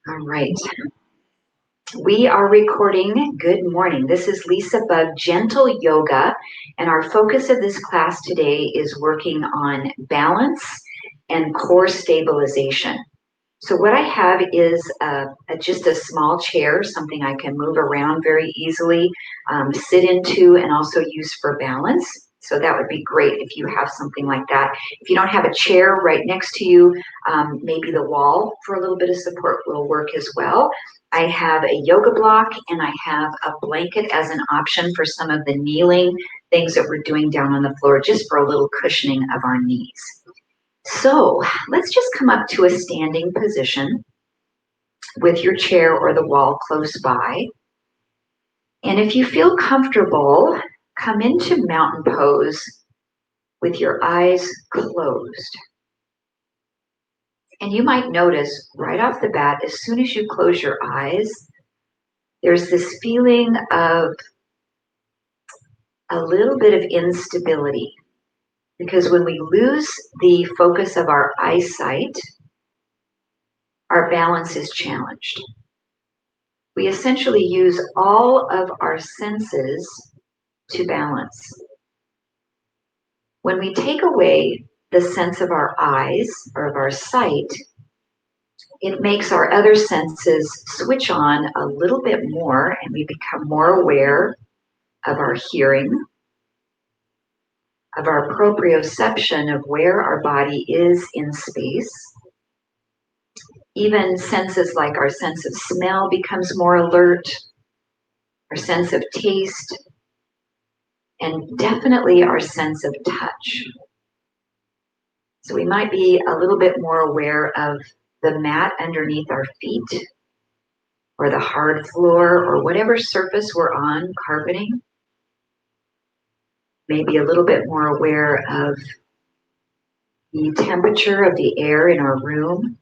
All right. We are recording. Good morning. This is LisaBug Gentle Yoga, and our focus of this class today is working on balance and core stabilization. So what I have is just a small chair, something I can move around very easily, sit into, and also use for balance. So that would be great if you have something like that. If you don't have a chair right next to you, maybe the wall for a little bit of support will work as well. I have a yoga block and I have a blanket as an option for some of the kneeling things that we're doing down on the floor, just for a little cushioning of our knees. So let's just come up to a standing position with your chair or the wall close by. And if you feel comfortable, come into mountain pose with your eyes closed. And you might notice right off the bat, as soon as you close your eyes, there's this feeling of a little bit of instability. Because when we lose the focus of our eyesight, our balance is challenged. We essentially use all of our senses to balance. When we take away the sense of our eyes or of our sight, it makes our other senses switch on a little bit more, and we become more aware of our hearing, of our proprioception of where our body is in space. Even senses like our sense of smell becomes more alert, our sense of taste, and definitely our sense of touch. So we might be a little bit more aware of the mat underneath our feet, or the hard floor, or whatever surface we're on, carpeting. Maybe a little bit more aware of the temperature of the air in our room,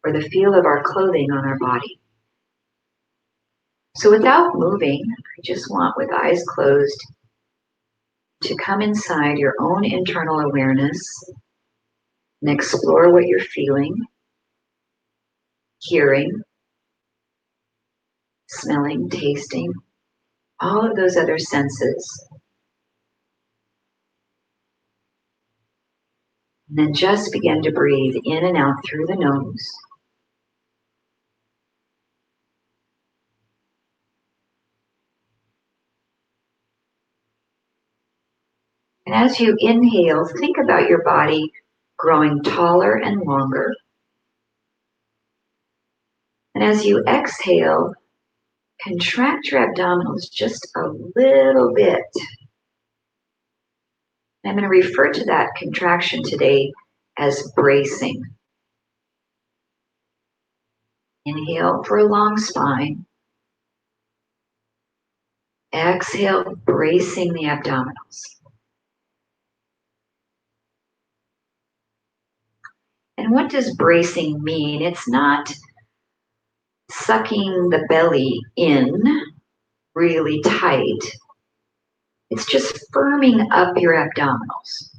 or the feel of our clothing on our body. So without moving, I just want, with eyes closed, to come inside your own internal awareness and explore what you're feeling, hearing, smelling, tasting, all of those other senses. And then just begin to breathe in and out through the nose. And as you inhale, think about your body growing taller and longer. And as you exhale, contract your abdominals just a little bit. I'm going to refer to that contraction today as bracing. Inhale for a long spine. Exhale, bracing the abdominals. And what does bracing mean? It's not sucking the belly in really tight. It's just firming up your abdominals.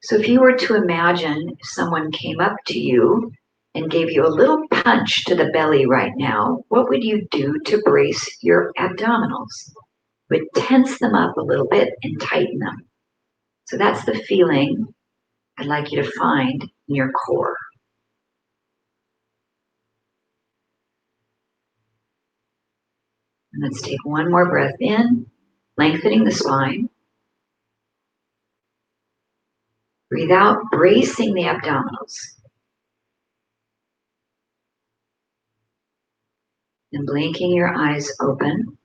So if you were to imagine if someone came up to you and gave you a little punch to the belly right now, what would you do to brace your abdominals? You would tense them up a little bit and tighten them. So that's the feeling I'd like you to find in your core. And let's take one more breath in, lengthening the spine. Breathe out, bracing the abdominals. And blinking your eyes open.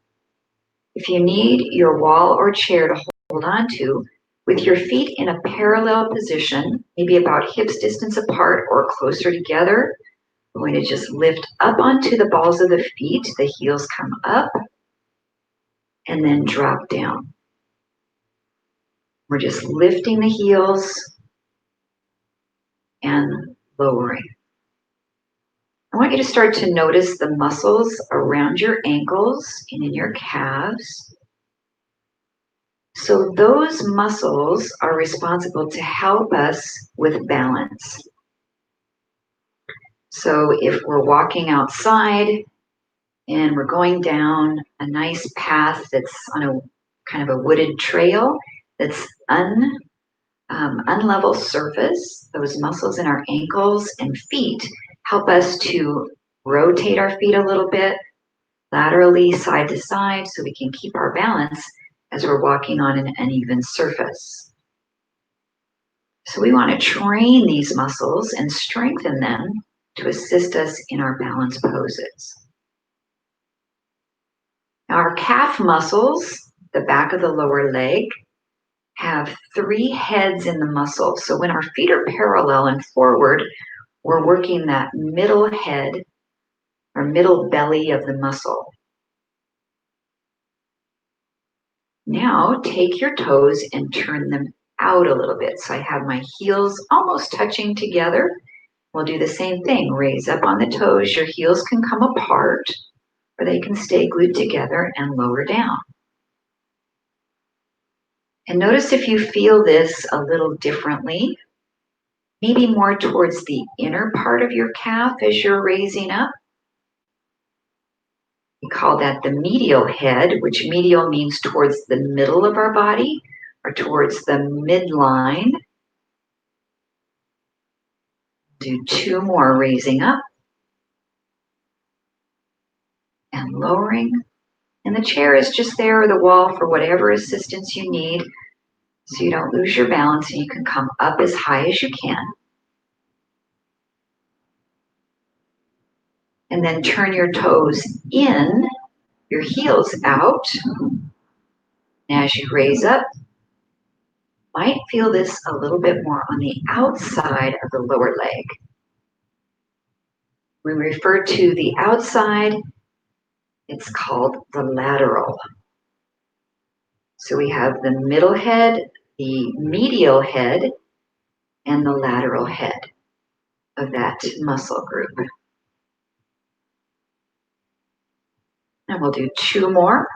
If you need your wall or chair to hold on to, with your feet in a parallel position, maybe about hips distance apart or closer together, we're going to just lift up onto the balls of the feet. The heels come up and then drop down. We're just lifting the heels and lowering. I want you to start to notice the muscles around your ankles and in your calves. So those muscles are responsible to help us with balance. So if we're walking outside and we're going down a nice path that's on a kind of a wooded trail that's unlevel surface, those muscles in our ankles and feet help us to rotate our feet a little bit laterally side to side so we can keep our balance as we're walking on an uneven surface. So we want to train these muscles and strengthen them to assist us in our balance poses. Now our calf muscles, the back of the lower leg, have 3 heads in the muscle. So when our feet are parallel and forward, we're working that middle head or middle belly of the muscle. Now take your toes and turn them out a little bit. So I have my heels almost touching together. We'll do the same thing. Raise up on the toes. Your heels can come apart or they can stay glued together, and lower down. And notice if you feel this a little differently, maybe more towards the inner part of your calf as you're raising up. We call that the medial head, which medial means towards the middle of our body or towards the midline. Do 2 more, raising up and lowering. And the chair is just there, or the wall, for whatever assistance you need so you don't lose your balance, and you can come up as high as you can. And then turn your toes in, your heels out. And as you raise up, might feel this a little bit more on the outside of the lower leg. When we refer to the outside, it's called the lateral. So we have the middle head, the medial head, and the lateral head of that muscle group. And we'll do 2 more.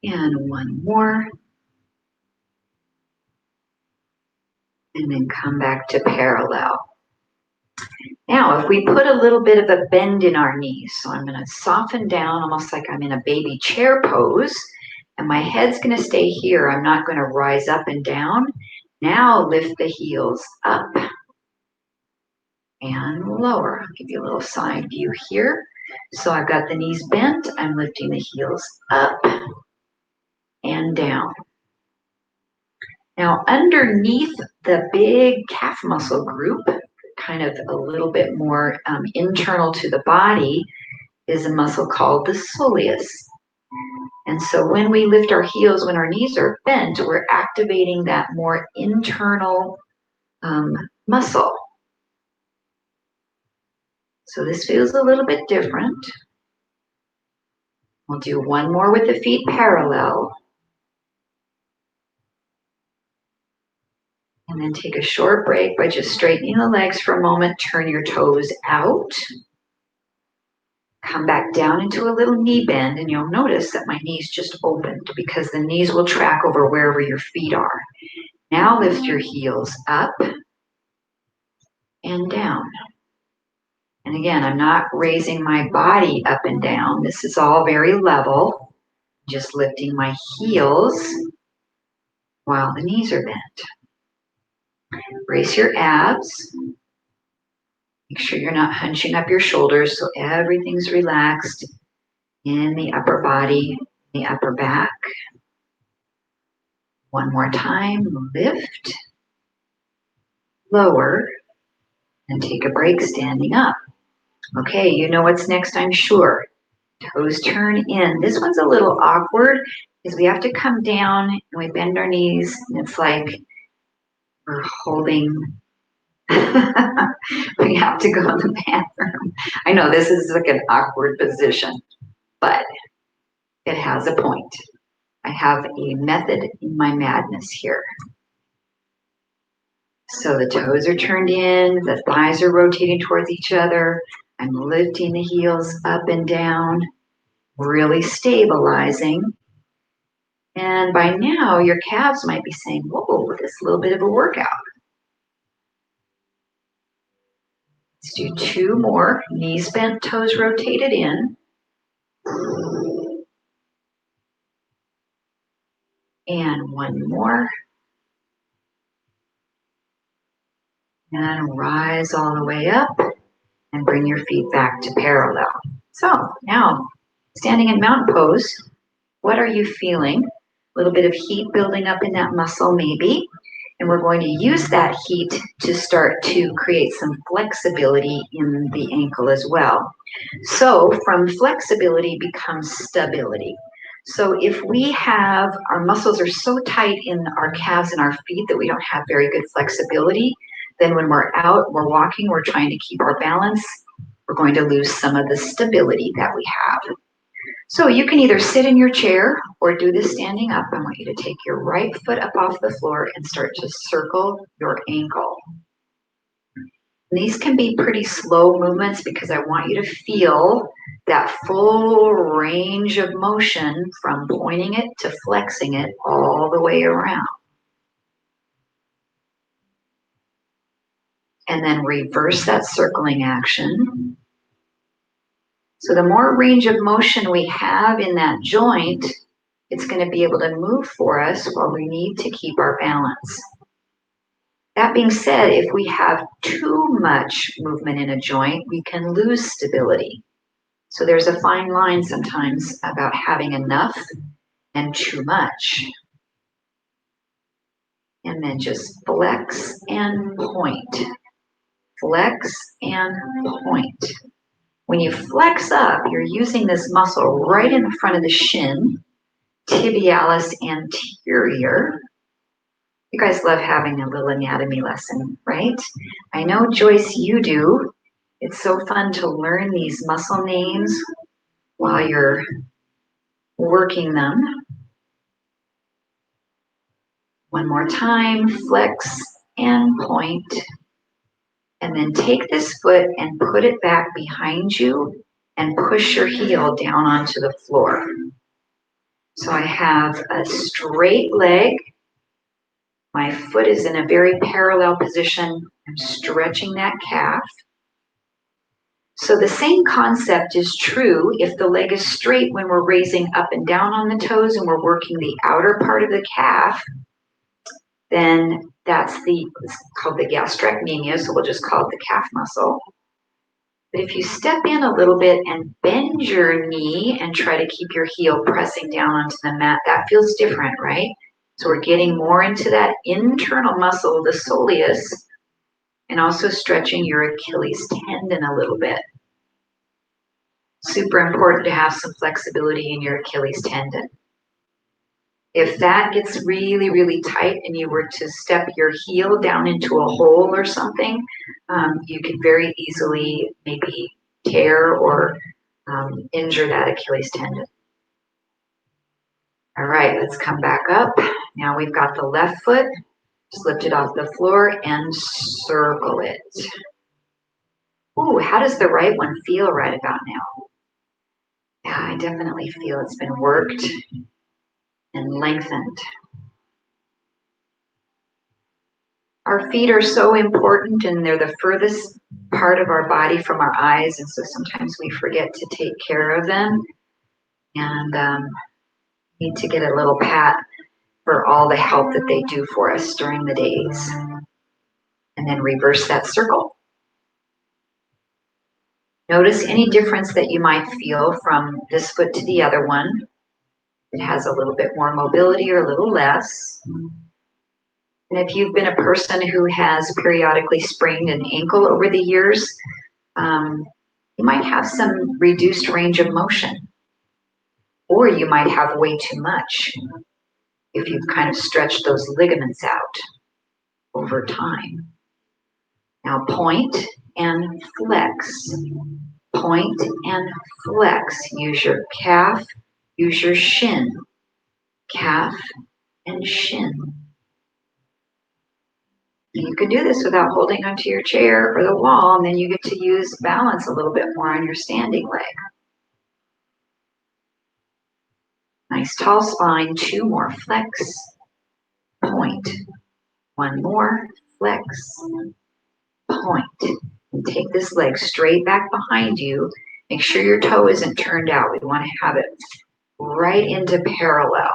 And 1 more. And then come back to parallel. Now, if we put a little bit of a bend in our knees, so I'm going to soften down almost like I'm in a baby chair pose, and my head's going to stay here. I'm not going to rise up and down. Now lift the heels up and lower. I'll give you a little side view here. So I've got the knees bent. I'm lifting the heels up and down. Now, underneath the big calf muscle group, kind of a little bit more internal to the body, is a muscle called the soleus. And so when we lift our heels, when our knees are bent, we're activating that more internal muscle. So this feels a little bit different. We'll do 1 more with the feet parallel. And then take a short break by just straightening the legs for a moment. Turn your toes out. Come back down into a little knee bend, and you'll notice that my knees just opened because the knees will track over wherever your feet are. Now lift your heels up and down. And again, I'm not raising my body up and down. This is all very level. Just lifting my heels while the knees are bent. Brace your abs. Make sure you're not hunching up your shoulders so everything's relaxed in the upper body, the upper back. 1 more time, lift, lower, and take a break standing up. Okay, you know what's next, I'm sure. Toes turn in. This one's a little awkward because we have to come down and we bend our knees, and it's like we're holding. We have to go to the bathroom. I know this is like an awkward position, but it has a point. I have a method in my madness here. So the toes are turned in, the thighs are rotating towards each other. I'm lifting the heels up and down, really stabilizing. And by now, your calves might be saying, whoa, this is a little bit of a workout. Let's do 2 more. Knees bent, toes rotated in. And 1 more. And rise all the way up and bring your feet back to parallel. So now, standing in mountain pose, what are you feeling? A little bit of heat building up in that muscle maybe. And we're going to use that heat to start to create some flexibility in the ankle as well. So from flexibility becomes stability. So if we have, our muscles are so tight in our calves and our feet that we don't have very good flexibility, then when we're out, we're walking, we're trying to keep our balance, we're going to lose some of the stability that we have. So you can either sit in your chair or do this standing up. I want you to take your right foot up off the floor and start to circle your ankle. And these can be pretty slow movements because I want you to feel that full range of motion from pointing it to flexing it all the way around. And then reverse that circling action. So the more range of motion we have in that joint, it's going to be able to move for us while we need to keep our balance. That being said, if we have too much movement in a joint, we can lose stability. So there's a fine line sometimes about having enough and too much. And then just flex and point. Flex and point. When you flex up, you're using this muscle right in the front of the shin, tibialis anterior. You guys love having a little anatomy lesson, right? I know, Joyce, you do. It's so fun to learn these muscle names while you're working them. One more time, flex and point. And then take this foot and put it back behind you and push your heel down onto the floor. So I have a straight leg. My foot is in a very parallel position. I'm stretching that calf. So the same concept is true if the leg is straight when we're raising up and down on the toes and we're working the outer part of the calf, then it's called the gastrocnemius, so we'll just call it the calf muscle. But if you step in a little bit and bend your knee and try to keep your heel pressing down onto the mat, that feels different, right? So we're getting more into that internal muscle, the soleus, and also stretching your Achilles tendon a little bit. Super important to have some flexibility in your Achilles tendon. If that gets really, really tight and you were to step your heel down into a hole or something, you could very easily maybe tear or injure that Achilles tendon. All right, let's come back up. Now we've got the left foot. Just lift it off the floor and circle it. Ooh, how does the right one feel right about now? Yeah, I definitely feel it's been worked and lengthened. Our feet are so important and they're the furthest part of our body from our eyes, and so sometimes we forget to take care of them and need to get a little pat for all the help that they do for us during the days. And then reverse that circle. Notice any difference that you might feel from this foot to the other one. It has a little bit more mobility or a little less. And if you've been a person who has periodically sprained an ankle over the years, you might have some reduced range of motion. Or you might have way too much if you've kind of stretched those ligaments out over time. Now point and flex. Point and flex. Use your calf, use your shin. Calf and shin. And you can do this without holding onto your chair or the wall, and then you get to use balance a little bit more on your standing leg. Nice tall spine. 2 more. Flex. Point. 1 more. Flex. Point. And take this leg straight back behind you. Make sure your toe isn't turned out. We want to have it right into parallel.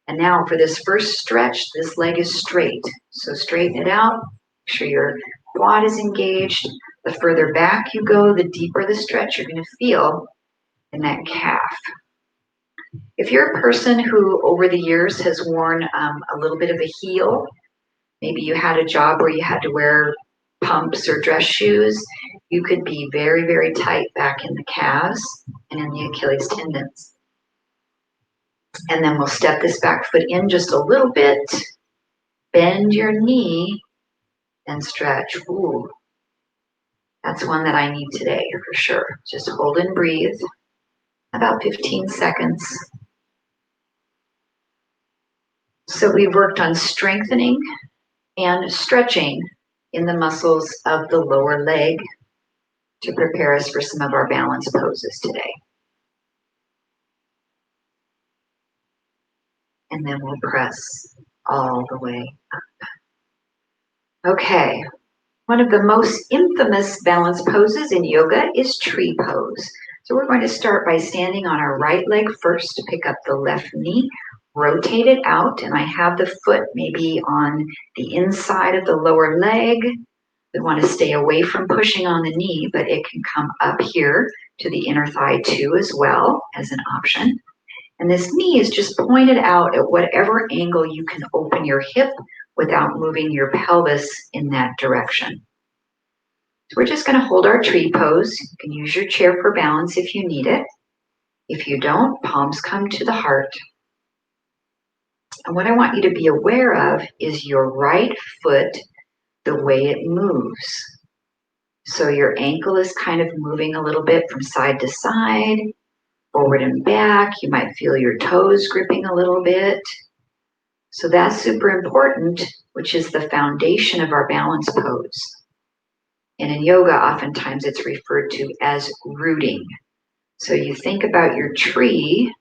And now for this first stretch, this leg is straight. So straighten it out. Make sure your quad is engaged. The further back you go, the deeper the stretch you're going to feel in that calf. If you're a person who over the years has worn a little bit of a heel, maybe you had a job where you had to wear pumps or dress shoes, you could be very, very tight back in the calves and in the Achilles tendons. And then we'll step this back foot in just a little bit, bend your knee, and stretch. Ooh, that's one that I need today for sure. Just hold and breathe, about 15 seconds. So we've worked on strengthening and stretching in the muscles of the lower leg to prepare us for some of our balance poses today. And then we'll press all the way up. Okay, one of the most infamous balance poses in yoga is tree pose. So we're going to start by standing on our right leg first to pick up the left knee, rotate it out, and I have the foot maybe on the inside of the lower leg. We want to stay away from pushing on the knee, but it can come up here to the inner thigh too as well as an option. And this knee is just pointed out at whatever angle you can open your hip without moving your pelvis in that direction. So we're just going to hold our tree pose. You can use your chair for balance if you need it. If you don't, palms come to the heart. And what I want you to be aware of is your right foot, the way it moves. So your ankle is kind of moving a little bit from side to side, forward and back. You might feel your toes gripping a little bit. So that's super important, which is the foundation of our balance pose. And in yoga, oftentimes it's referred to as rooting. So you think about your tree,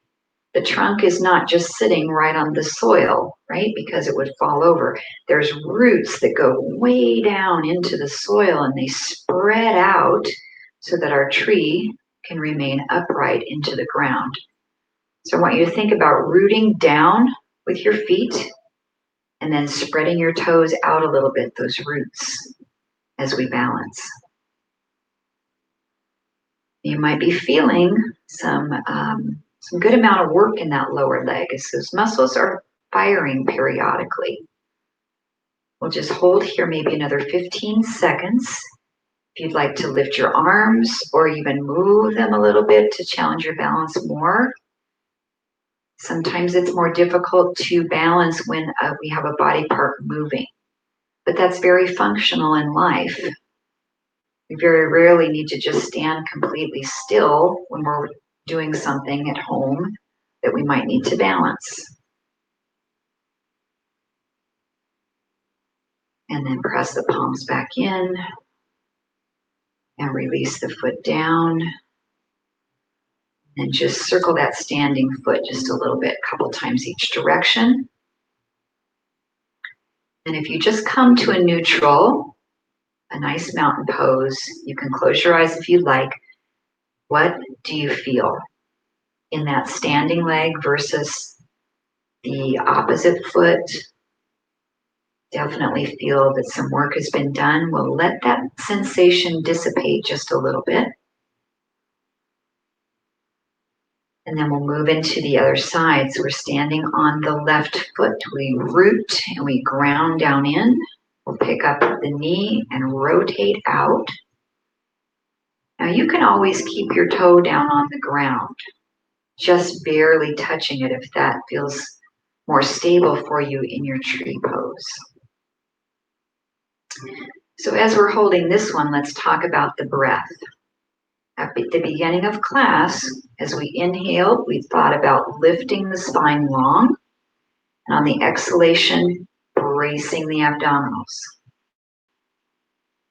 the trunk is not just sitting right on the soil, right? Because it would fall over. There's roots that go way down into the soil and they spread out so that our tree can remain upright into the ground. So I want you to think about rooting down with your feet and then spreading your toes out a little bit, those roots, as we balance. You might be feeling some good amount of work in that lower leg as those muscles are firing periodically. We'll just hold here maybe another 15 seconds. If you'd like to lift your arms or even move them a little bit to challenge your balance more. Sometimes it's more difficult to balance when we have a body part moving, but that's very functional in life. We very rarely need to just stand completely still when we're doing something at home that we might need to balance. And then press the palms back in and release the foot down. And just circle that standing foot just a little bit, a couple times each direction. And if you just come to a neutral, a nice mountain pose, you can close your eyes if you like. What do you feel in that standing leg versus the opposite foot? Definitely feel that some work has been done. We'll let that sensation dissipate just a little bit. And then we'll move into the other side. So we're standing on the left foot. We root and we ground down in. We'll pick up the knee and rotate out. Now you can always keep your toe down on the ground, just barely touching it if that feels more stable for you in your tree pose. So as we're holding this one, let's talk about the breath. At the beginning of class, as we inhaled, we thought about lifting the spine long, and on the exhalation, bracing the abdominals.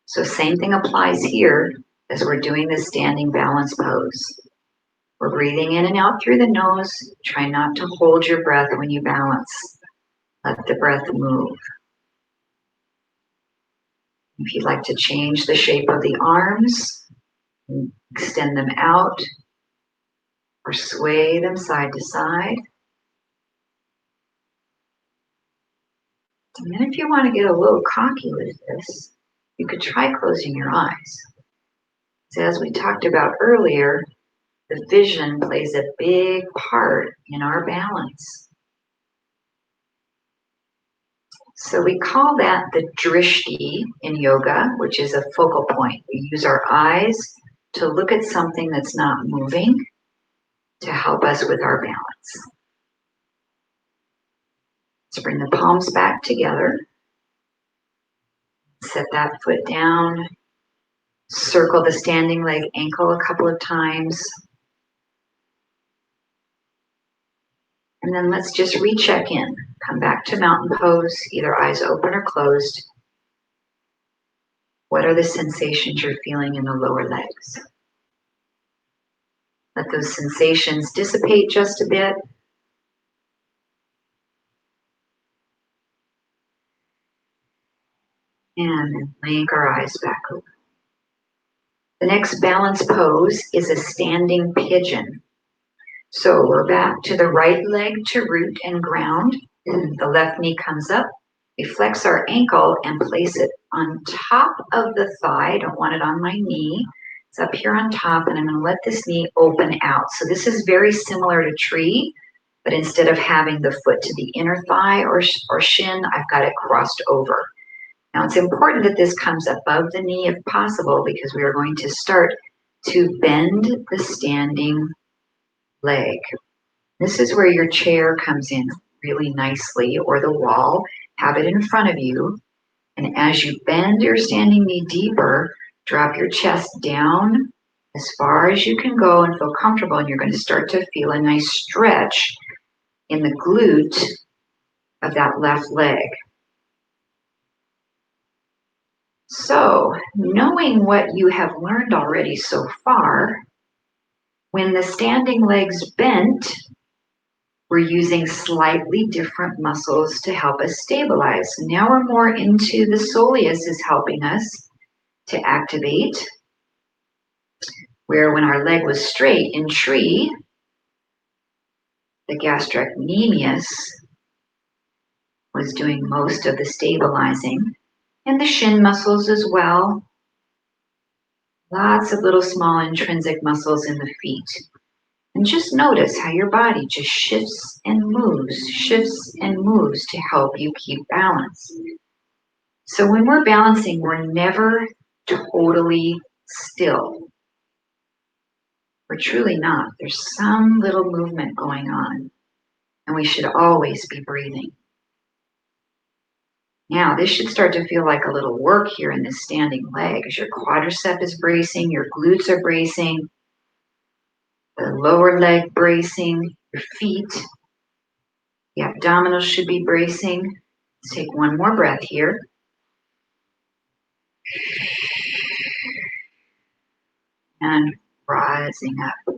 So same thing applies here as we're doing the standing balance pose. We're breathing in and out through the nose. Try not to hold your breath when you balance. Let the breath move. If you'd like to change the shape of the arms, extend them out or sway them side to side. And then if you want to get a little cocky with this, you could try closing your eyes. So as we talked about earlier, the vision plays a big part in our balance. So we call that the drishti in yoga, which is a focal point. We use our eyes to look at something that's not moving to help us with our balance. Let's bring the palms back together. Set that foot down. Circle the standing leg ankle a couple of times. And then let's just recheck in. Come back to mountain pose, either eyes open or closed. What are the sensations you're feeling in the lower legs? Let those sensations dissipate just a bit. And then blink our eyes back open. The next balance pose is a standing pigeon. So we're back to the right leg to root and ground. The left knee comes up. We flex our ankle and place it on top of the thigh. I don't want it on my knee. It's up here on top, and I'm going to let this knee open out. So this is very similar to tree, but instead of having the foot to the inner thigh or shin, I've got it crossed over. Now it's important that this comes above the knee if possible, because we are going to start to bend the standing leg. This is where your chair comes in really nicely, or the wall. Have it in front of you. And as you bend your standing knee deeper, drop your chest down as far as you can go and feel comfortable. And you're going to start to feel a nice stretch in the glute of that left leg. So, knowing what you have learned already so far, when the standing leg's bent, we're using slightly different muscles to help us stabilize. Now we're more into the soleus is helping us to activate, where when our leg was straight in tree, the gastrocnemius was doing most of the stabilizing, and the shin muscles as well. Lots of little small intrinsic muscles in the feet. And just notice how your body just shifts and moves to help you keep balance. So when we're balancing, we're never totally still. We're truly not. There's some little movement going on, and we should always be breathing. Now, this should start to feel like a little work here in this standing leg as your quadricep is bracing, your glutes are bracing, the lower leg bracing, your feet, the abdominals should be bracing. Let's take one more breath here. And rising up.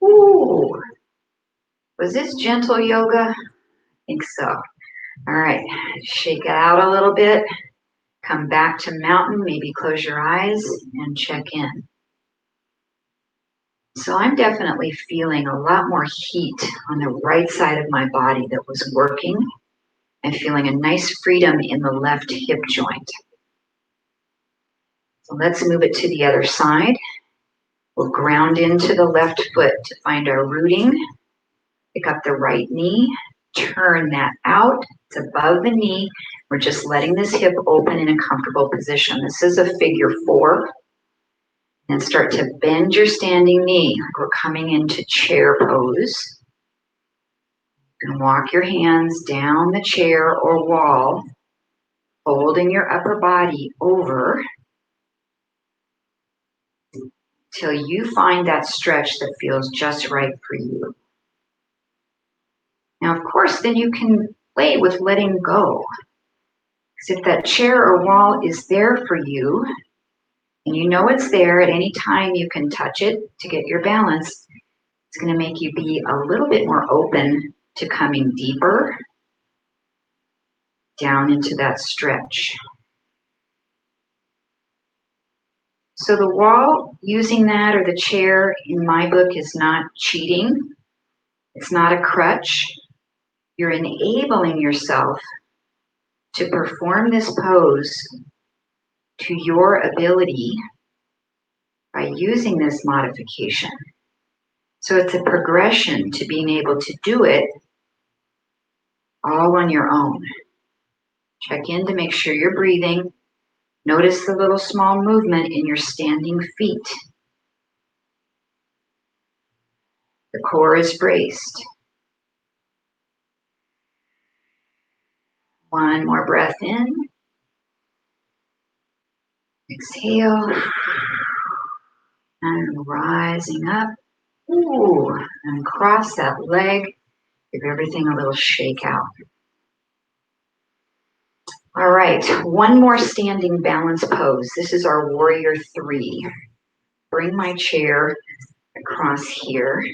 Ooh. Was this gentle yoga? I think so. All right, shake it out a little bit. Come back to mountain, maybe close your eyes and check in. So I'm definitely feeling a lot more heat on the right side of my body that was working, and feeling a nice freedom in the left hip joint. So let's move it to the other side. We'll ground into the left foot to find our rooting. Pick up the right knee, turn that out. It's above the knee. We're just letting this hip open in a comfortable position. This is a figure 4. And start to bend your standing knee. We're coming into chair pose. And walk your hands down the chair or wall, holding your upper body over till you find that stretch that feels just right for you. Now, of course, then you can play with letting go. Because if that chair or wall is there for you, and you know it's there at any time, you can touch it to get your balance. It's going to make you be a little bit more open to coming deeper down into that stretch. So the wall, using that, or the chair in my book, is not cheating. It's not a crutch. You're enabling yourself to perform this pose to your ability by using this modification. So it's a progression to being able to do it all on your own. Check in to make sure you're breathing. Notice the little small movement in your standing feet. The core is braced. One more breath in. Exhale. And rising up. Ooh, and cross that leg. Give everything a little shake out. All right, one more standing balance pose. This is our warrior 3. Bring my chair across here.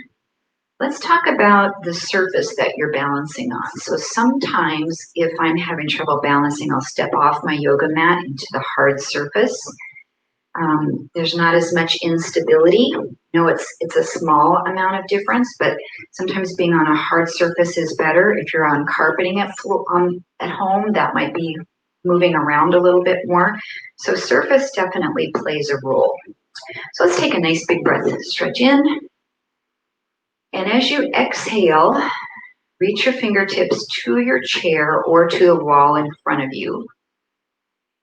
Let's talk about the surface that you're balancing on. So sometimes if I'm having trouble balancing, I'll step off my yoga mat into the hard surface. There's not as much instability. No, it's a small amount of difference, but sometimes being on a hard surface is better. If you're on carpeting at home, that might be moving around a little bit more. So surface definitely plays a role. So let's take a nice big breath. Stretch in. And as you exhale, reach your fingertips to your chair or to the wall in front of you.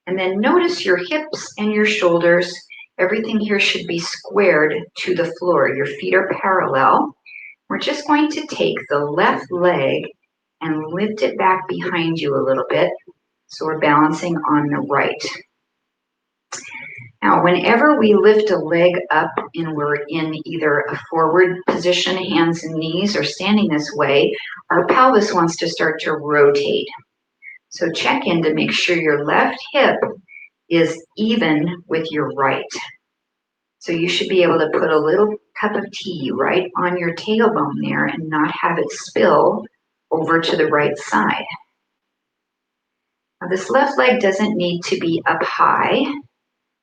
And then notice your hips and your shoulders. Everything here should be squared to the floor. Your feet are parallel. We're just going to take the left leg and lift it back behind you a little bit. So we're balancing on the right. Now, whenever we lift a leg up and we're in either a forward position, hands and knees, or standing this way, our pelvis wants to start to rotate. So check in to make sure your left hip is even with your right. So you should be able to put a little cup of tea right on your tailbone there and not have it spill over to the right side. Now this left leg doesn't need to be up high.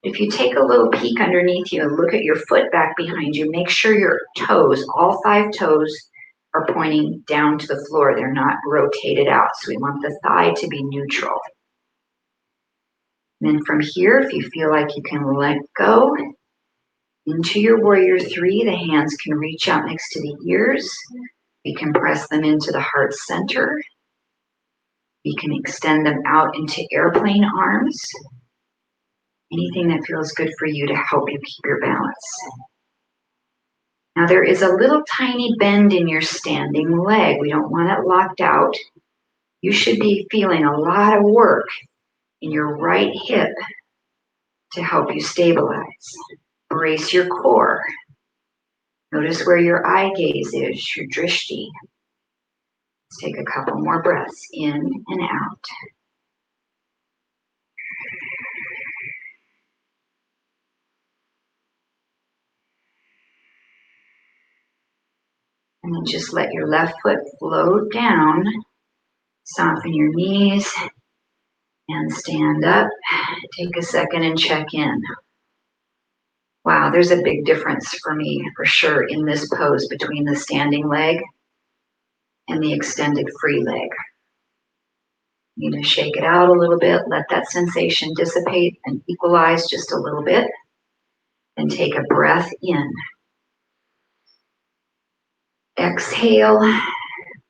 If you take a little peek underneath you and look at your foot back behind you, make sure your toes, all 5 toes, are pointing down to the floor. They're not rotated out. So we want the thigh to be neutral. And then from here, if you feel like you can let go into your warrior 3, the hands can reach out next to the ears. We can press them into the heart center. We can extend them out into airplane arms. Anything that feels good for you to help you keep your balance. Now there is a little tiny bend in your standing leg. We don't want it locked out. You should be feeling a lot of work in your right hip to help you stabilize. Brace your core. Notice where your eye gaze is, your drishti. Let's take a couple more breaths in and out. And then just let your left foot float down. Soften your knees and stand up. Take a second and check in. Wow, there's a big difference for me, for sure, in this pose between the standing leg and the extended free leg. You need to shake it out a little bit, let that sensation dissipate and equalize just a little bit, and take a breath in. Exhale,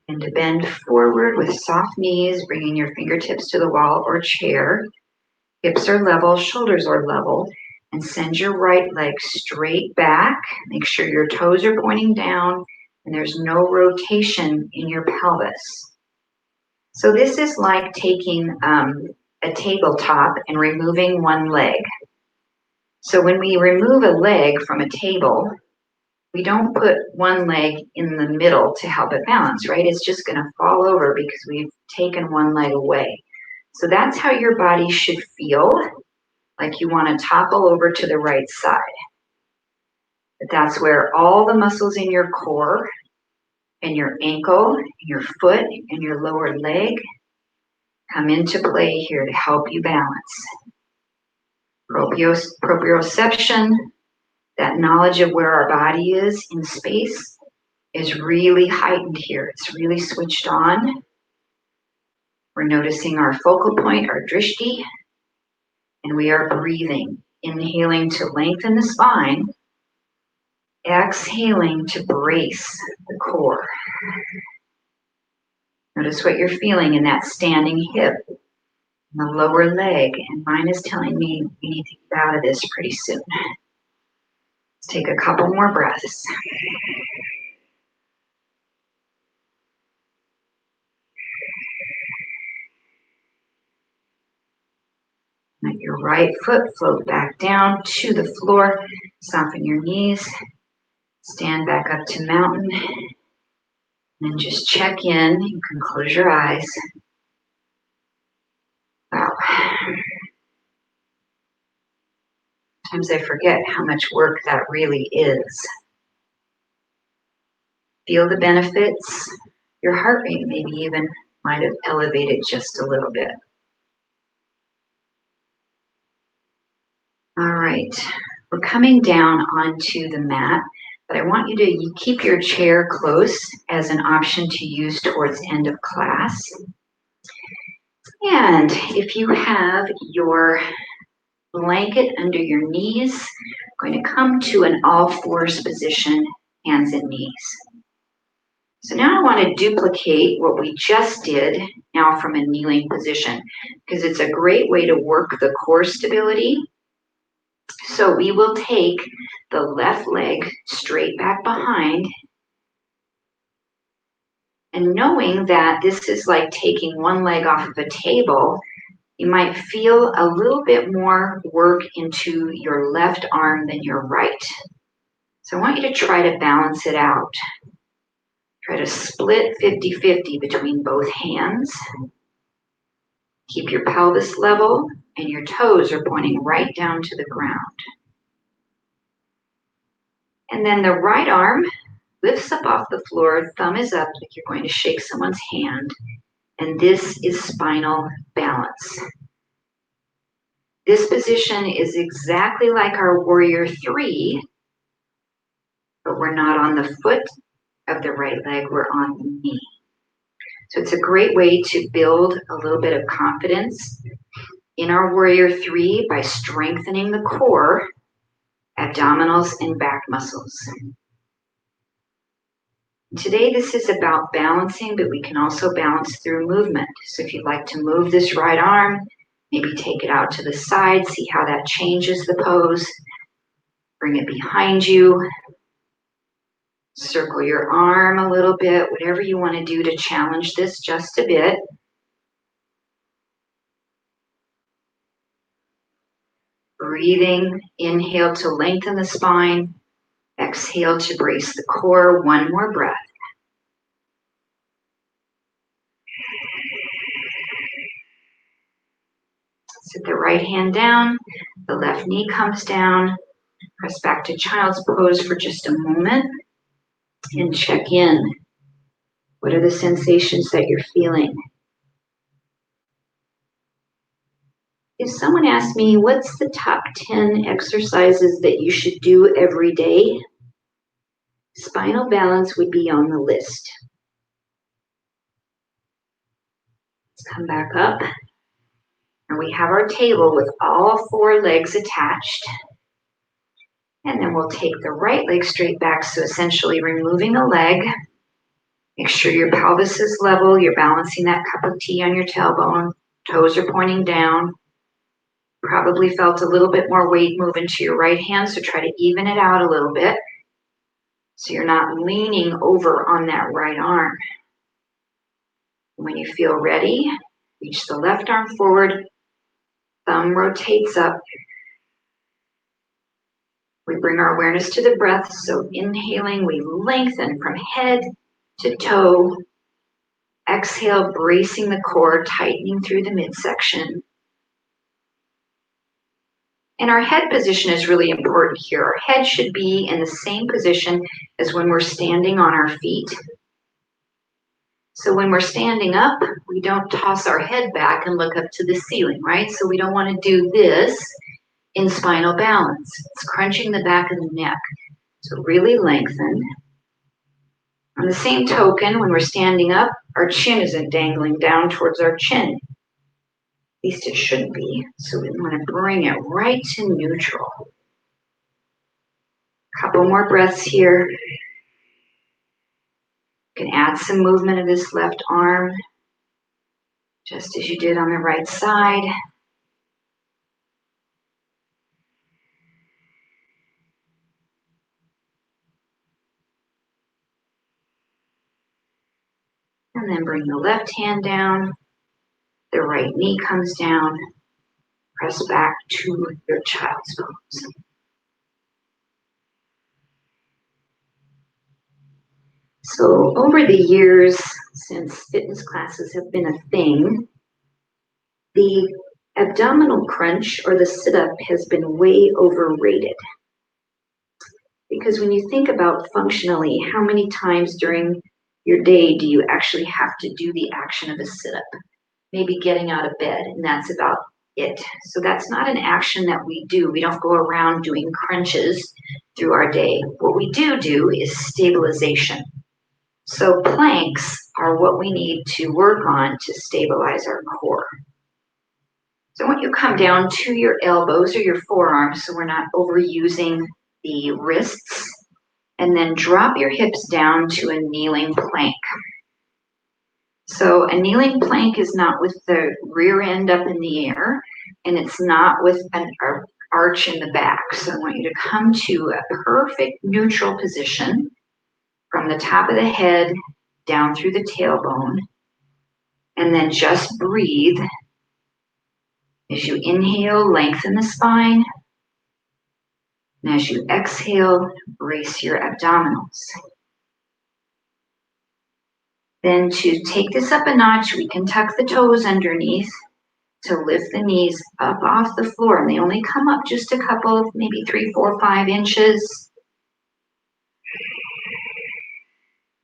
and to bend forward with soft knees, bringing your fingertips to the wall or chair. Hips are level, shoulders are level, and send your right leg straight back. Make sure your toes are pointing down and there's no rotation in your pelvis. So this is like taking a tabletop and removing one leg. So when we remove a leg from a table, we don't put one leg in the middle to help it balance, right? It's just going to fall over because we've taken one leg away. So that's how your body should feel, like you want to topple over to the right side. But that's where all the muscles in your core and your ankle, and your foot, and your lower leg come into play here to help you balance. Proprioception, that knowledge of where our body is in space, is really heightened here. It's really switched on. We're noticing our focal point, our drishti, and we are breathing. Inhaling to lengthen the spine, exhaling to brace the core. Notice what you're feeling in that standing hip, the lower leg, and mine is telling me we need to get out of this pretty soon. Let's take a couple more breaths. Let your right foot float back down to the floor. Soften your knees. Stand back up to mountain. And then just check in. You can close your eyes. Wow. Sometimes I forget how much work that really is. Feel the benefits. Your heart rate maybe even might have elevated just a little bit. All right, we're coming down onto the mat, but I want you to keep your chair close as an option to use towards end of class. And if you have your blanket under your knees, going to come to an all fours position, hands and knees. So now I want to duplicate what we just did now from a kneeling position, because it's a great way to work the core stability. So we will take the left leg straight back behind, and knowing that this is like taking one leg off of a table, you might feel a little bit more work into your left arm than your right. So I want you to try to balance it out. Try to split 50-50 between both hands. Keep your pelvis level and your toes are pointing right down to the ground. And then the right arm lifts up off the floor, thumb is up like you're going to shake someone's hand. And this is spinal balance. This position is exactly like our warrior three, but we're not on the foot of the right leg, we're on the knee. So it's a great way to build a little bit of confidence in our warrior three by strengthening the core, abdominals, and back muscles. Today, this is about balancing, but we can also balance through movement. So if you'd like to move this right arm, maybe take it out to the side, see how that changes the pose. Bring it behind you. Circle your arm a little bit, whatever you want to do to challenge this just a bit. Breathing, inhale to lengthen the spine. Exhale to brace the core. One more breath. Sit the right hand down, the left knee comes down. Press back to child's pose for just a moment and check in. What are the sensations that you're feeling? If someone asked me, what's the top 10 exercises that you should do every day? Spinal balance would be on the list. Let's come back up. And we have our table with all four legs attached. And then we'll take the right leg straight back, so essentially removing a leg. Make sure your pelvis is level, you're balancing that cup of tea on your tailbone, toes are pointing down. Probably felt a little bit more weight move into your right hand, so try to even it out a little bit so you're not leaning over on that right arm. When you feel ready, reach the left arm forward, thumb rotates up. We bring our awareness to the breath, so inhaling, we lengthen from head to toe. Exhale, bracing the core, tightening through the midsection. And our head position is really important here. Our head should be in the same position as when we're standing on our feet. So when we're standing up, we don't toss our head back and look up to the ceiling, right? So we don't want to do this in spinal balance. It's crunching the back of the neck. So really lengthen. On the same token, when we're standing up, our chin isn't dangling down towards our chin. At least it shouldn't be. So we want to bring it right to neutral. Couple more breaths here. You can add some movement of this left arm, just as you did on the right side. And then bring the left hand down. The right knee comes down. Press back to your child's pose. So over the years, since fitness classes have been a thing, the abdominal crunch or the sit-up has been way overrated. Because when you think about functionally, how many times during your day do you actually have to do the action of a sit-up? Maybe getting out of bed, and that's about it. So that's not an action that we do. We don't go around doing crunches through our day. What we do is stabilization. So planks are what we need to work on to stabilize our core. So I want you to come down to your elbows or your forearms so we're not overusing the wrists, and then drop your hips down to a kneeling plank. So a kneeling plank is not with the rear end up in the air, and it's not with an arch in the back. So I want you to come to a perfect neutral position from the top of the head down through the tailbone, and then just breathe. As you inhale, lengthen the spine, and as you exhale, brace your abdominals. Then to take this up a notch, we can tuck the toes underneath to lift the knees up off the floor, and they only come up just a couple, maybe 3, 4, 5 inches.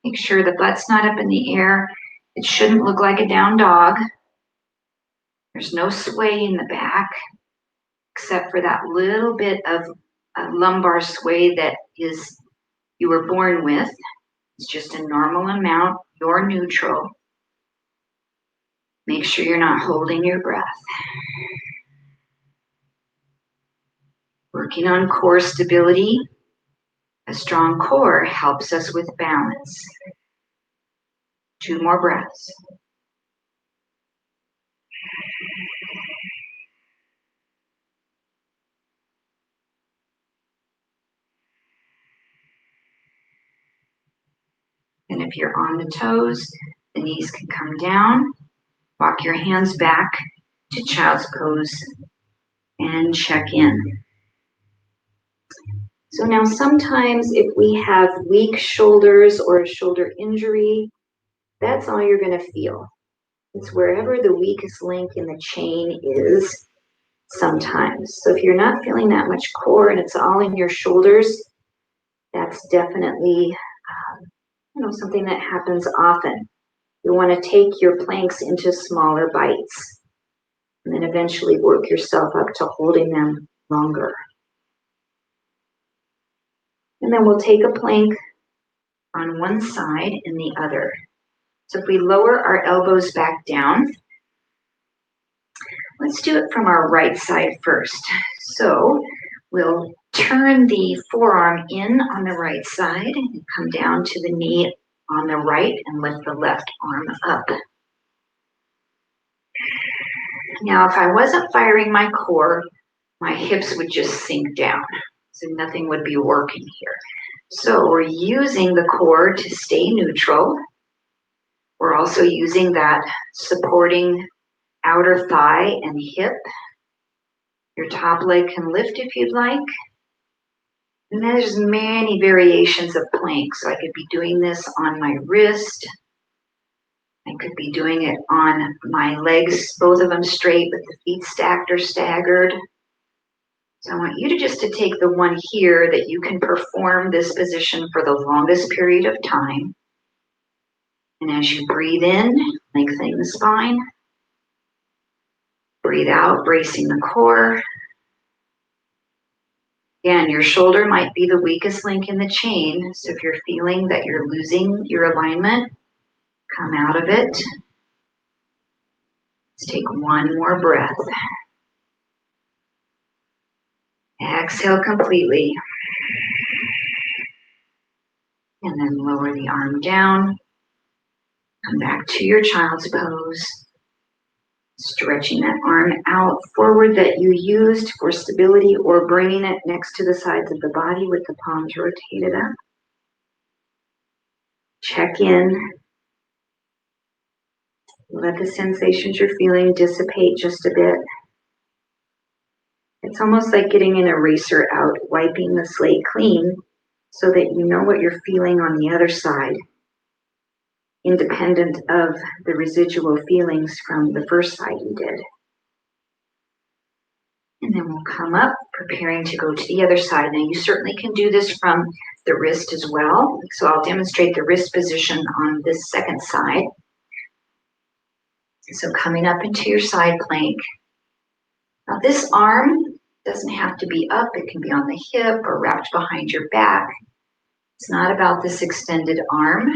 Make sure the butt's not up in the air. It shouldn't look like a down dog. There's no sway in the back, except for that little bit of a lumbar sway that you were born with. It's just a normal amount. You're neutral. Make sure you're not holding your breath. Working on core stability. A strong core helps us with balance. 2 more breaths. And if you're on the toes, the knees can come down. Walk your hands back to child's pose and check in. So now sometimes if we have weak shoulders or a shoulder injury, that's all you're going to feel. It's wherever the weakest link in the chain is sometimes. So if you're not feeling that much core and it's all in your shoulders, that's definitely something that happens often. You want to take your planks into smaller bites and then eventually work yourself up to holding them longer. And then we'll take a plank on one side and the other. So if we lower our elbows back down, let's do it from our right side first. So we'll turn the forearm in on the right side and come down to the knee on the right and lift the left arm up. Now, if I wasn't firing my core, my hips would just sink down. So nothing would be working here. So we're using the core to stay neutral. We're also using that supporting outer thigh and hip. Your top leg can lift if you'd like. And there's many variations of plank. So I could be doing this on my wrist. I could be doing it on my legs, both of them straight with the feet stacked or staggered. So I want you to just take the one here that you can perform this position for the longest period of time. And as you breathe in, lengthening the spine. Breathe out, bracing the core. Again, your shoulder might be the weakest link in the chain. So if you're feeling that you're losing your alignment, come out of it. Let's take one more breath. Exhale completely. And then lower the arm down. Come back to your child's pose. Stretching that arm out forward that you used for stability, or bringing it next to the sides of the body with the palms rotated up. Check in. Let the sensations you're feeling dissipate just a bit. It's almost like getting an eraser out, wiping the slate clean so that you know what you're feeling on the other side, independent of the residual feelings from the first side you did. And then we'll come up, preparing to go to the other side. Now you certainly can do this from the wrist as well. So I'll demonstrate the wrist position on this second side. So coming up into your side plank. Now this arm doesn't have to be up. It can be on the hip or wrapped behind your back. It's not about this extended arm.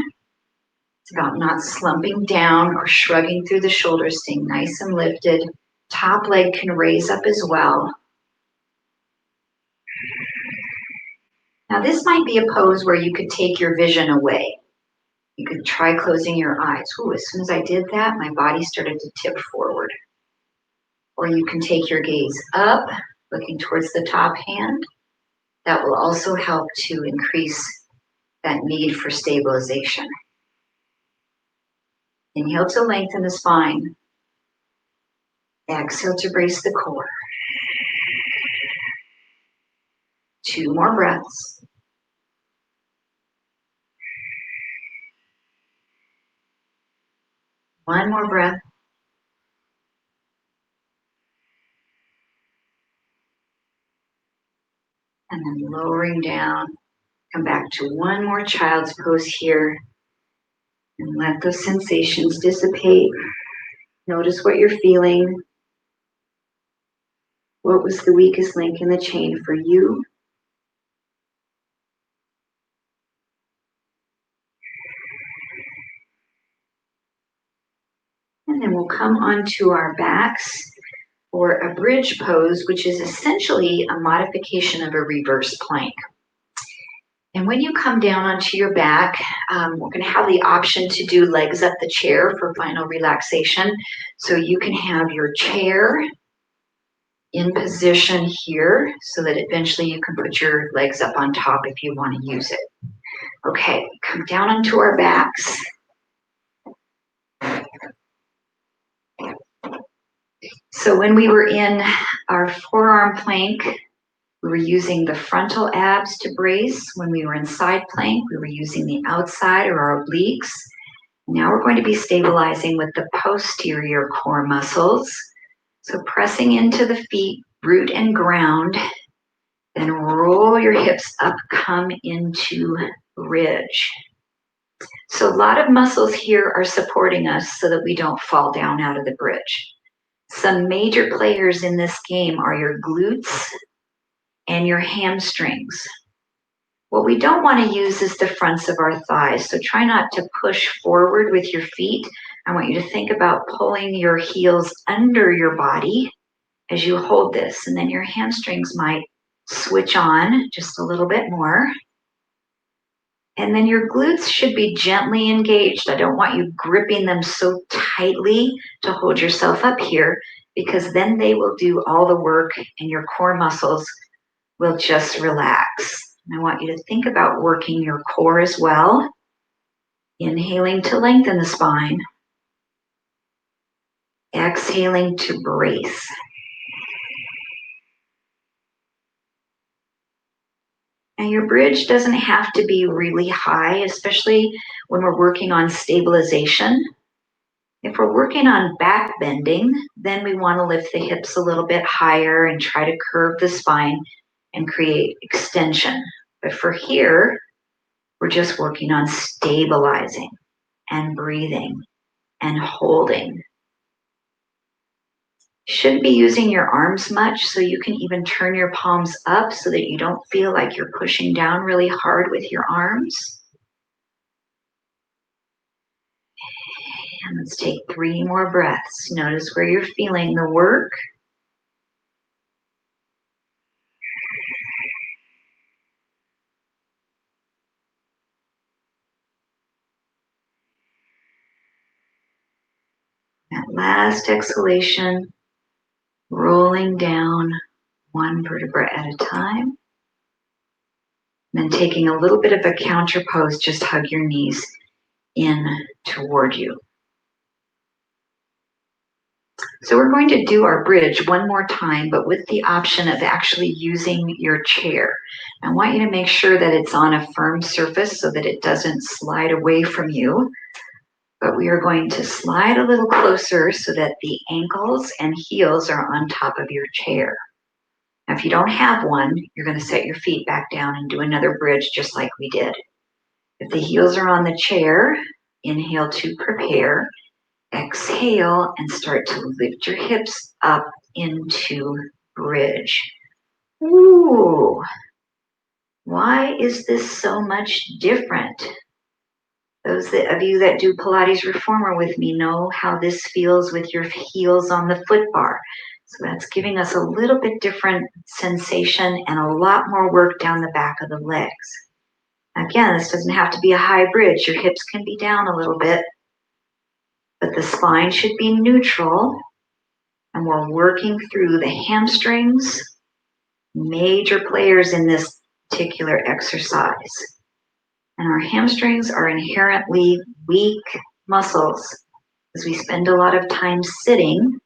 It's about not slumping down or shrugging through the shoulders, staying nice and lifted. Top leg can raise up as well. Now this might be a pose where you could take your vision away. You could try closing your eyes. Ooh, as soon as I did that, my body started to tip forward. Or you can take your gaze up, looking towards the top hand. That will also help to increase that need for stabilization. Inhale to lengthen the spine. Exhale to brace the core. 2 more breaths. One more breath. And then lowering down. Come back to one more child's pose here. And let those sensations dissipate. Notice what you're feeling. What was the weakest link in the chain for you? And then we'll come onto our backs for a bridge pose, which is essentially a modification of a reverse plank. And when you come down onto your back, we're going to have the option to do legs up the chair for final relaxation. So you can have your chair in position here so that eventually you can put your legs up on top if you want to use it. Okay, come down onto our backs. So when we were in our forearm plank, we were using the frontal abs to brace. When we were in side plank, we were using the outside or our obliques. Now we're going to be stabilizing with the posterior core muscles. So pressing into the feet, root and ground, then roll your hips up, come into bridge. So a lot of muscles here are supporting us so that we don't fall down out of the bridge. Some major players in this game are your glutes and your hamstrings. What we don't want to use is the fronts of our thighs. So try not to push forward with your feet. I want you to think about pulling your heels under your body as you hold this. And then your hamstrings might switch on just a little bit more. And then your glutes should be gently engaged. I don't want you gripping them so tightly to hold yourself up here, because then they will do all the work and your core muscles will just relax. And I want you to think about working your core as well. Inhaling to lengthen the spine. Exhaling to brace. And your bridge doesn't have to be really high, especially when we're working on stabilization. If we're working on back bending, then we want to lift the hips a little bit higher and try to curve the spine and create extension. But for here, we're just working on stabilizing and breathing and holding. Shouldn't be using your arms much, so you can even turn your palms up so that you don't feel like you're pushing down really hard with your arms. And let's take 3 more breaths. Notice where you're feeling the work. That last exhalation, rolling down 1 vertebra at a time. And then taking a little bit of a counter pose, just hug your knees in toward you. So we're going to do our bridge 1 more time, but with the option of actually using your chair. I want you to make sure that it's on a firm surface so that it doesn't slide away from you. But we are going to slide a little closer so that the ankles and heels are on top of your chair. Now, if you don't have one, you're going to set your feet back down and do another bridge just like we did. If the heels are on the chair, inhale to prepare. Exhale and start to lift your hips up into bridge. Ooh, why is this so much different? Those of you that do Pilates Reformer with me know how this feels with your heels on the foot bar. So that's giving us a little bit different sensation and a lot more work down the back of the legs. Again, this doesn't have to be a high bridge. Your hips can be down a little bit, but the spine should be neutral. And we're working through the hamstrings, major players in this particular exercise. And our hamstrings are inherently weak muscles because we spend a lot of time sitting,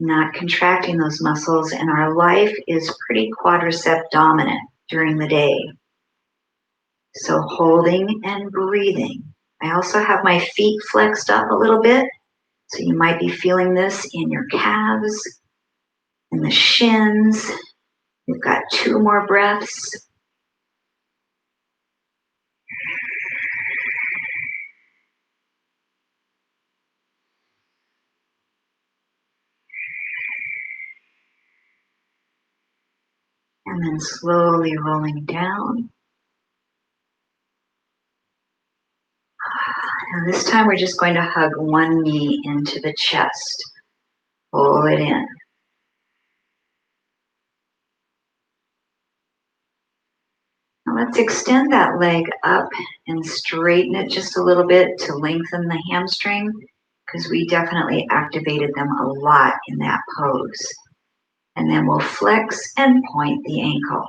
not contracting those muscles, and our life is pretty quadricep dominant during the day. So holding and breathing. I also have my feet flexed up a little bit, so you might be feeling this in your calves and the shins. We've got 2 more breaths. And then slowly rolling down. And this time we're just going to hug 1 knee into the chest. Pull it in. Now let's extend that leg up and straighten it just a little bit to lengthen the hamstring because we definitely activated them a lot in that pose. And then we'll flex and point the ankle.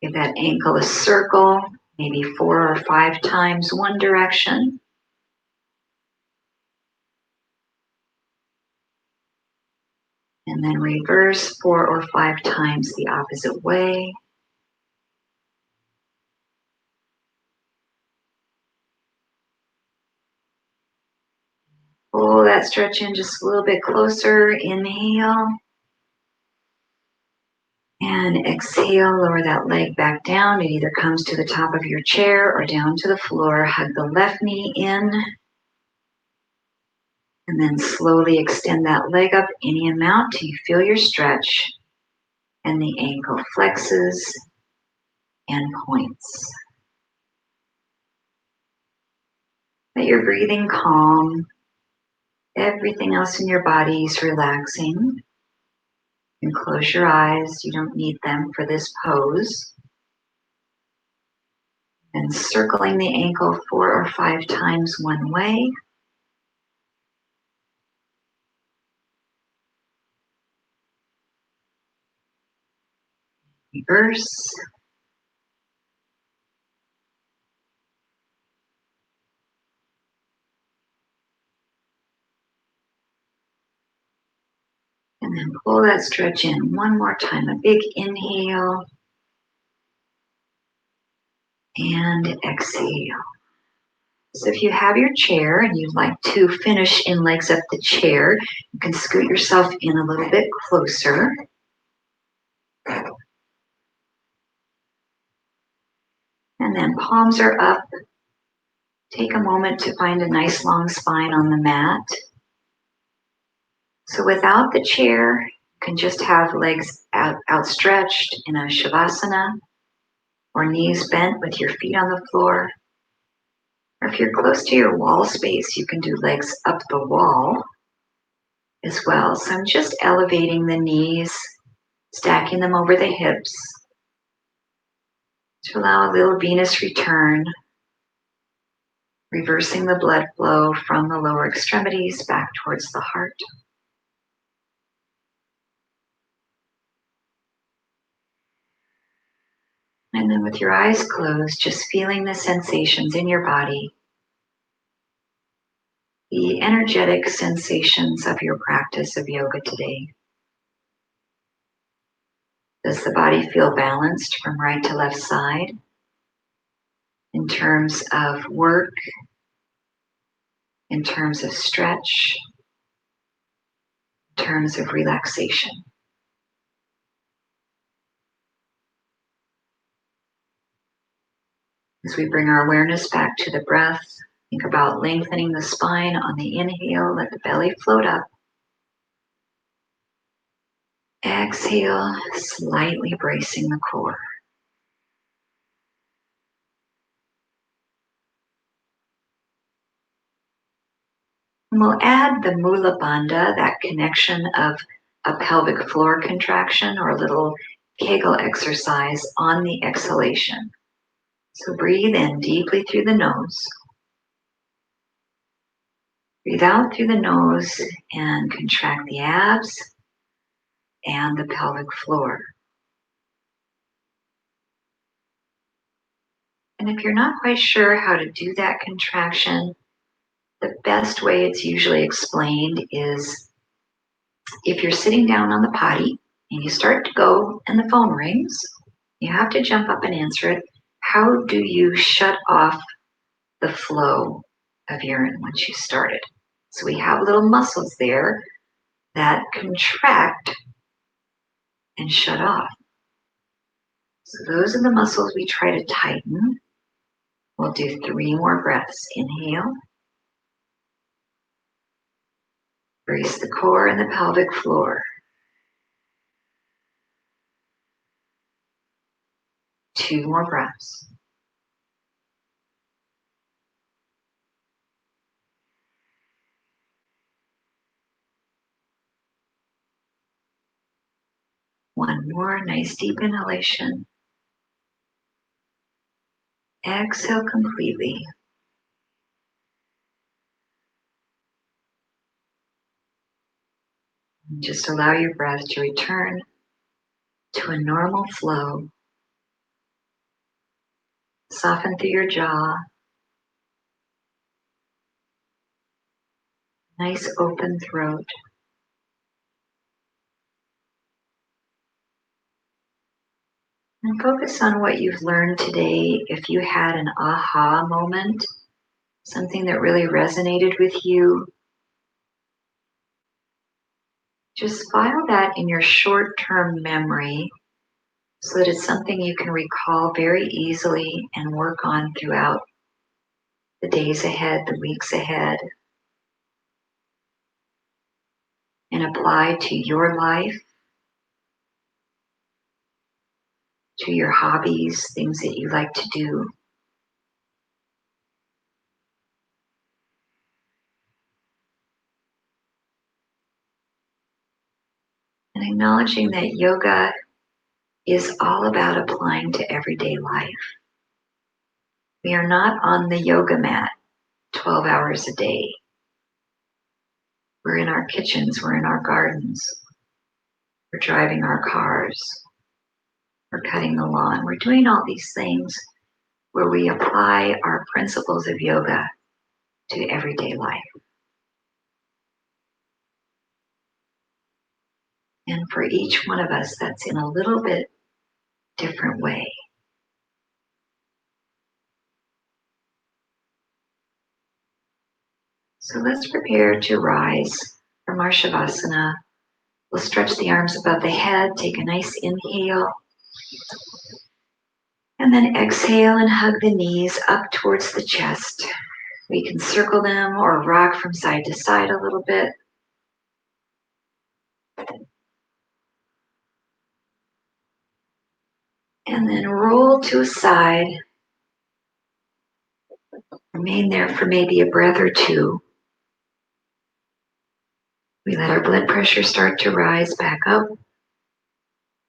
Give that ankle a circle, maybe 4 or 5 times one direction. And then reverse 4 or 5 times the opposite way. Pull that stretch in just a little bit closer. Inhale. And exhale, lower that leg back down. It either comes to the top of your chair or down to the floor. Hug the left knee in. And then slowly extend that leg up any amount till you feel your stretch. And the ankle flexes and points. Let your breathing calm. Everything else in your body is relaxing. And close your eyes. You don't need them for this pose. And circling the ankle 4 or 5 times one way. Reverse. And then pull that stretch in 1 more time. A big inhale. and exhale. So if you have your chair and you'd like to finish in legs up the chair, you can scoot yourself in a little bit closer. And then palms are up. Take a moment to find a nice long spine on the mat. So without the chair, you can just have legs outstretched in a shavasana, or knees bent with your feet on the floor. Or if you're close to your wall space, you can do legs up the wall as well. So I'm just elevating the knees, stacking them over the hips to allow a little Venus return, reversing the blood flow from the lower extremities back towards the heart. And then with your eyes closed, just feeling the sensations in your body, the energetic sensations of your practice of yoga today. Does the body feel balanced from right to left side in terms of work, in terms of stretch, in terms of relaxation? As we bring our awareness back to the breath, think about lengthening the spine on the inhale, let the belly float up. Exhale, slightly bracing the core. And we'll add the Mula Bandha, that connection of a pelvic floor contraction or a little Kegel exercise on the exhalation. So breathe in deeply through the nose. Breathe out through the nose and contract the abs and the pelvic floor. And if you're not quite sure how to do that contraction, the best way it's usually explained is if you're sitting down on the potty and you start to go and the phone rings, you have to jump up and answer it. How do you shut off the flow of urine once you started? So we have little muscles there that contract and shut off. So those are the muscles we try to tighten. We'll do 3 more breaths. Inhale. Brace the core and the pelvic floor. 2 more breaths. One more nice deep inhalation. Exhale completely. And just allow your breath to return to a normal flow. Soften through your jaw. Nice open throat. And focus on what you've learned today. If you had an aha moment, something that really resonated with you, just file that in your short-term memory so that it's something you can recall very easily and work on throughout the days ahead, the weeks ahead, and apply to your life, to your hobbies, things that you like to do. And acknowledging that yoga is all about applying to everyday life. We are not on the yoga mat 12 hours a day. We're in our kitchens, we're in our gardens, we're driving our cars, we're cutting the lawn. We're doing all these things where we apply our principles of yoga to everyday life. And for each one of us, that's in a little bit different way. So let's prepare to rise from our Shavasana. We'll stretch the arms above the head, take a nice inhale, and then exhale and hug the knees up towards the chest. We can circle them or rock from side to side a little bit. And then roll to a side. Remain there for maybe a breath or two. We let our blood pressure start to rise back up,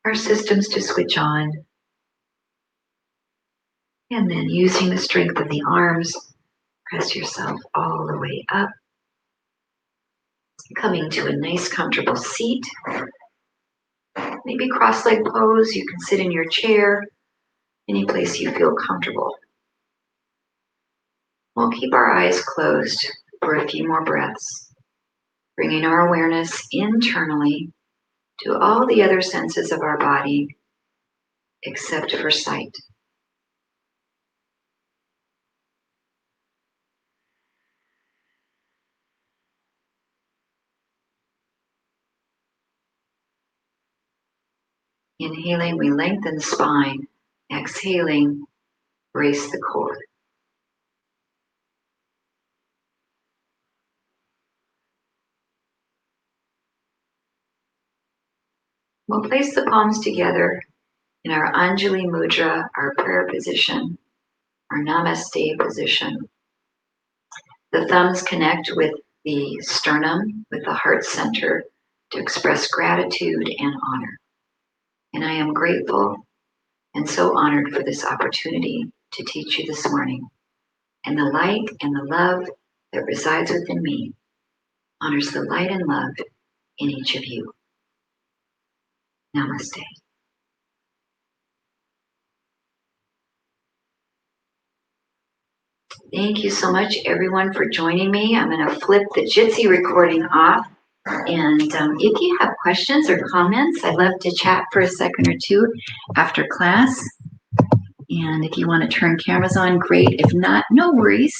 our systems to switch on. And then using the strength of the arms, press yourself all the way up. Coming to a nice comfortable seat. Maybe cross-leg pose. You can sit in your chair, any place you feel comfortable. We'll keep our eyes closed for a few more breaths, bringing our awareness internally to all the other senses of our body except for sight. Inhaling, we lengthen the spine. Exhaling, brace the core. We'll place the palms together in our Anjali Mudra, our prayer position, our Namaste position. The thumbs connect with the sternum, with the heart center, to express gratitude and honor. And I am grateful and so honored for this opportunity to teach you this morning. And the light and the love that resides within me honors the light and love in each of you. Namaste. Thank you so much, everyone, for joining me. I'm going to flip the Jitsi recording off. And if you have questions or comments, I'd love to chat for a second or two after class. And if you want to turn cameras on, great. If not, no worries.